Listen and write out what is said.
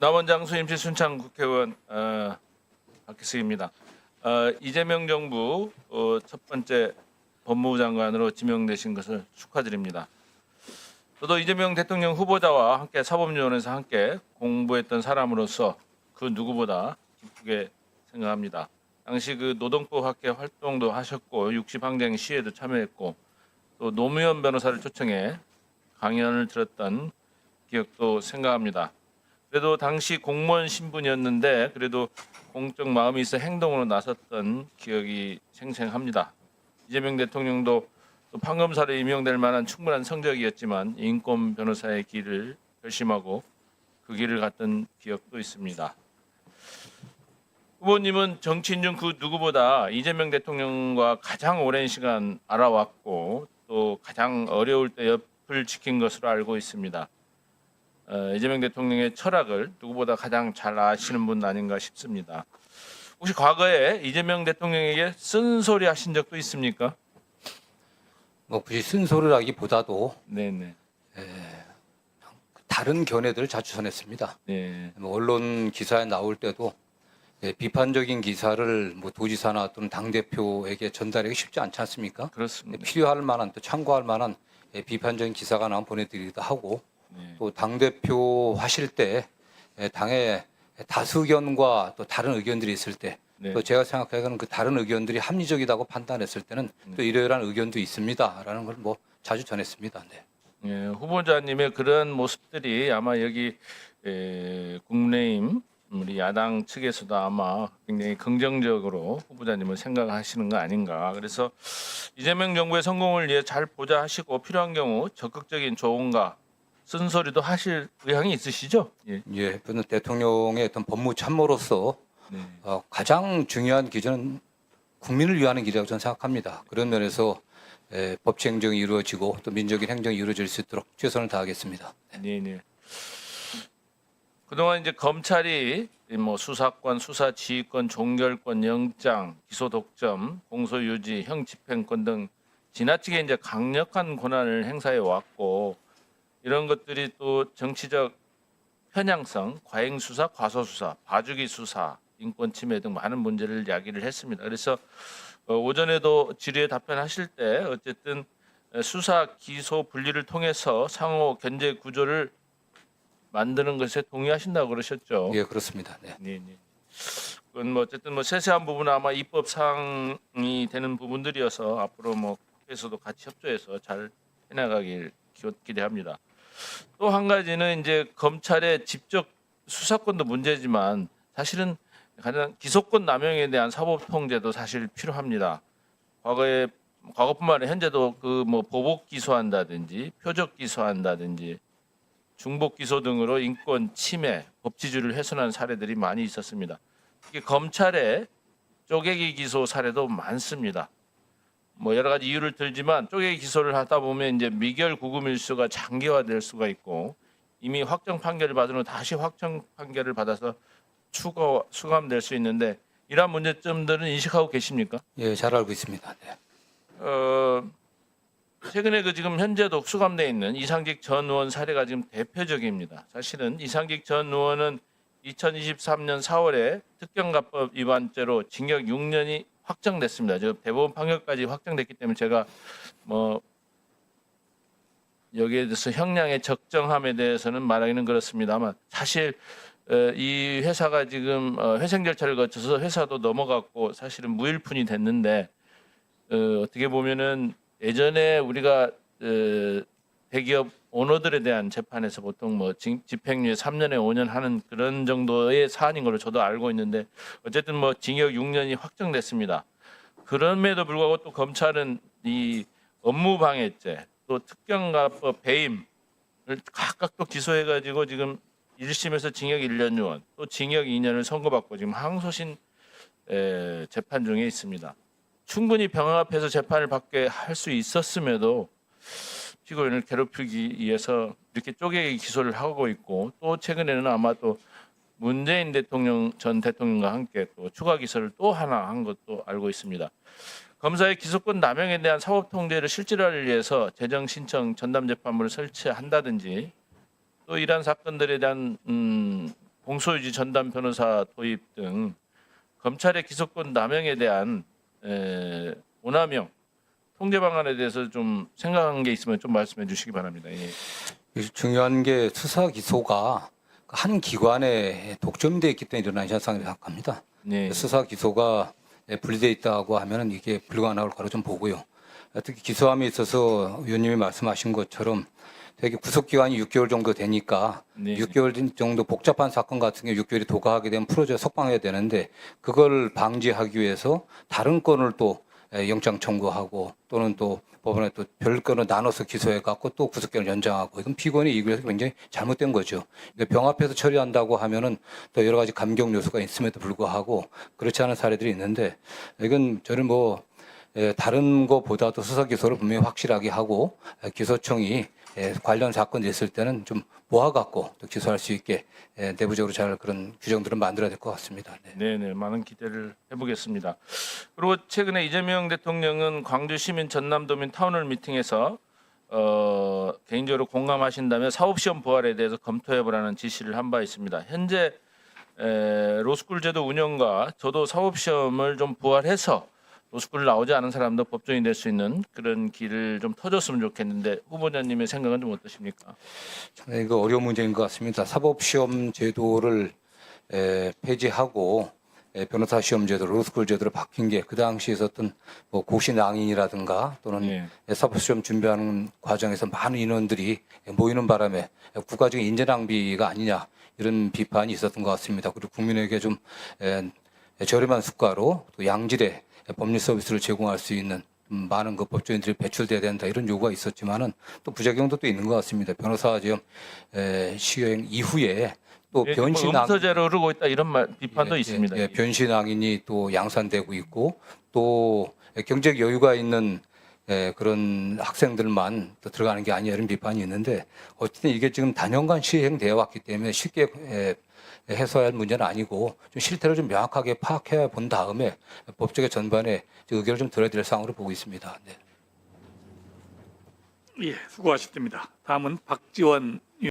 남원장 수임시 순창 국회의원 박기승입니다. 이재명 정부 첫 번째 법무부 장관으로 지명되신 것을 축하드립니다. 저도 이재명 대통령 후보자와 함께 사법위원회에서 함께 공부했던 사람으로서 그 누구보다 기쁘게 생각합니다. 당시 그 노동법 학회 활동도 하셨고 60항쟁 시위에도 참여했고 또 노무현 변호사를 초청해 강연을 들었던 기억도 생각합니다. 그래도 당시 공무원 신분이었는데 그래도 공적 마음이 있어 행동으로 나섰던 기억이 생생합니다. 이재명 대통령도 또 판검사로 임명될 만한 충분한 성적이었지만 인권 변호사의 길을 결심하고 그 길을 갔던 기억도 있습니다. 후보님은 정치인 중 그 누구보다 이재명 대통령과 가장 오랜 시간 알아왔고 또 가장 어려울 때 옆을 지킨 것으로 알고 있습니다. 이재명 대통령의 철학을 누구보다 가장 잘 아시는 분 아닌가 싶습니다. 혹시 과거에 이재명 대통령에게 쓴소리 하신 적도 있습니까? 뭐 굳이 쓴소리라기보다도 네네. 다른 견해들을 자주 전했습니다. 네. 뭐 언론 기사에 나올 때도 비판적인 기사를 뭐 도지사나 또는 당 대표에게 전달하기 쉽지 않지 않습니까? 그렇습니다. 필요할 만한 또 참고할 만한 비판적인 기사가 나면 보내드리기도 하고 네. 또 당 대표 하실 때 당의 다수견과 또 다른 의견들이 있을 때 네. 또 제가 생각하기에는 그 다른 의견들이 합리적이라고 판단했을 때는 또 이러이러한 의견도 있습니다라는 걸 뭐 자주 전했습니다. 네. 예, 후보자님의 그런 모습들이 아마 여기 국민의힘 우리 야당 측에서도 아마 굉장히 긍정적으로 후보자님을 생각하시는 거 아닌가. 그래서 이재명 정부의 성공을 위해 잘 보자 하시고 필요한 경우 적극적인 조언과 쓴소리도 하실 의향이 있으시죠? 예. 예, 저는 대통령의 어떤 법무 참모로서 네. 가장 중요한 기준은 국민을 위하는 길이라고 저는 생각합니다. 그런 면에서 법치 행정이 이루어지고 또 민족인 행정이 이루어질 수 있도록 최선을 다하겠습니다. 네. 그동안 이제 검찰이 뭐 수사권, 수사 지휘권, 종결권, 영장, 기소 독점, 공소 유지, 형 집행권 등 지나치게 이제 강력한 권한을 행사해 왔고 이런 것들이 또 정치적 편향성, 과잉 수사, 과소 수사, 봐주기 수사, 인권 침해 등 많은 문제를 야기를 했습니다. 그래서 오전에도 질의에 답변하실 때 어쨌든 수사 기소 분리를 통해서 상호 견제 구조를 만드는 것에 동의하신다고 그러셨죠? 예, 그렇습니다. 네. 네. 그건 뭐 어쨌든 뭐 세세한 부분은 아마 입법 사항이 되는 부분들이어서 앞으로 뭐 국회에서도 같이 협조해서 잘 해나가길 기대합니다. 또 한 가지는 이제 검찰의 직접 수사권도 문제지만 사실은 가장 기소권 남용에 대한 사법 통제도 사실 필요합니다. 과거뿐만 아니라 현재도 그 뭐 보복 기소한다든지 표적 기소한다든지 중복 기소 등으로 인권 침해, 법치주의를 훼손한 사례들이 많이 있었습니다. 특히 검찰의 쪼개기 기소 사례도 많습니다. 뭐 여러 가지 이유를 들지만 쪼개기 기소를 하다 보면 이제 미결 구금 일수가 장기화될 수가 있고 이미 확정 판결을 받은 후 다시 확정 판결을 받아서 수감될 수 있는데 이러한 문제점들은 인식하고 계십니까? 예, 잘 알고 있습니다. 네. 최근에 그 지금 현재도 수감돼 있는 이상직 전 의원 사례가 지금 대표적입니다. 사실은 이상직 전 의원은 2023년 4월에 특경가법 위반죄로 징역 6년이 확정됐습니다. 지금 대법원 판결까지 확정됐기 때문에 제가 뭐 여기에 대해서 형량의 적정함에 대해서는 말하기는 그렇습니다만 사실 이 회사가 지금 회생 절차를 거쳐서 회사도 넘어갔고 사실은 무일푼이 됐는데 어떻게 보면은 예전에 우리가 대기업 오너들에 대한 재판에서 보통 뭐 집행유예 3년에 5년 하는 그런 정도의 사안인 걸로 저도 알고 있는데 어쨌든 뭐 징역 6년이 확정됐습니다. 그럼에도 불구하고 또 검찰은 이 업무방해죄 또 특경가법 배임을 각각 또 기소해가지고 지금 1심에서 징역 1년 유언 또 징역 2년을 선고받고 지금 항소심 재판 중에 있습니다. 충분히 병행 앞에서 재판을 받게 할 수 있었음에도 피고인을 괴롭히기 위해서 이렇게 쪼개기 기소를 하고 있고 또 최근에는 아마 또 문재인 대통령 전 대통령과 함께 또 추가 기소를 또 하나 한 것도 알고 있습니다. 검사의 기소권 남용에 대한 사법 통제를 실질화를 위해서 재정 신청 전담 재판부를 설치한다든지 또 이러한 사건들에 대한 공소유지 전담 변호사 도입 등 검찰의 기소권 남용에 대한 오남용 통제 방안에 대해서 좀 생각한 게 있으면 좀 말씀해 주시기 바랍니다. 예. 중요한 게 수사 기소가 한 기관에 독점되어 있기 때문에 일어난 현상이라고 생각합니다. 네. 수사 기소가 분리되어 있다고 하면 이게 불가능할 거로 좀 보고요. 특히 기소함에 있어서 의원님이 말씀하신 것처럼 되게 구속 기간이 6개월 정도 되니까 네. 6개월 정도 복잡한 사건 같은 경우 6개월이 도과하게 되면 풀어져 석방해야 되는데 그걸 방지하기 위해서 다른 건을 또 영장 청구하고 또는 또 법원에 또 별건을 나눠서 기소해 갖고 또 구속기간을 연장하고 이건 피고인의 이익을 위해서 굉장히 잘못된 거죠. 병합해서 처리한다고 하면은 또 여러 가지 감경 요소가 있음에도 불구하고 그렇지 않은 사례들이 있는데 이건 저는 다른 것보다도 수사 기소를 분명히 확실하게 하고 기소청이 관련 사건이 있을 때는 좀 모아갖고 또 기소할 수 있게 내부적으로 잘 그런 규정들을 만들어야 될 것 같습니다. 네. 네, 많은 기대를 해보겠습니다. 그리고 최근에 이재명 대통령은 광주 시민 전남도민 타운홀 미팅에서 개인적으로 공감하신다면 사법시험 부활에 대해서 검토해보라는 지시를 한 바 있습니다. 현재 로스쿨 제도 운영과 저도 사법시험을 좀 부활해서 로스쿨 나오지 않은 사람도 법조인이 될 수 있는 그런 길을 좀 터줬으면 좋겠는데 후보자님의 생각은 좀 어떠십니까? 이거 어려운 문제인 것 같습니다. 사법시험 제도를 폐지하고 변호사 시험 제도, 로스쿨 제도로 바뀐 게 그 당시에 있었던 고시낭인이라든가 또는 사법시험 준비하는 과정에서 많은 인원들이 모이는 바람에 국가적인 인재 낭비가 아니냐 이런 비판이 있었던 것 같습니다. 그리고 국민에게 좀 저렴한 수가로 또 양질의 법률 서비스를 제공할 수 있는 많은 법조인들이 배출돼야 된다 이런 요구가 있었지만은 또 부작용도 또 있는 것 같습니다. 변호사 시험 시행 이후에 또 음서제로 흐르고 있다 이런 비판도 있습니다. 변신앙인이 또 양산되고 있고 또 경제적 여유가 있는 그런 학생들만 또 들어가는 게 아니냐 이런 비판이 있는데 어쨌든 이게 지금 단연간 시행되어 왔기 때문에 쉽게 해소해야 할 문제는 아니고 좀 실태를 좀 명확하게 파악해 본 다음에 법적의 전반에 의견을 좀 들어야 될 상황으로 보고 있습니다. 네. 예, 수고하셨습니다. 다음은 박지원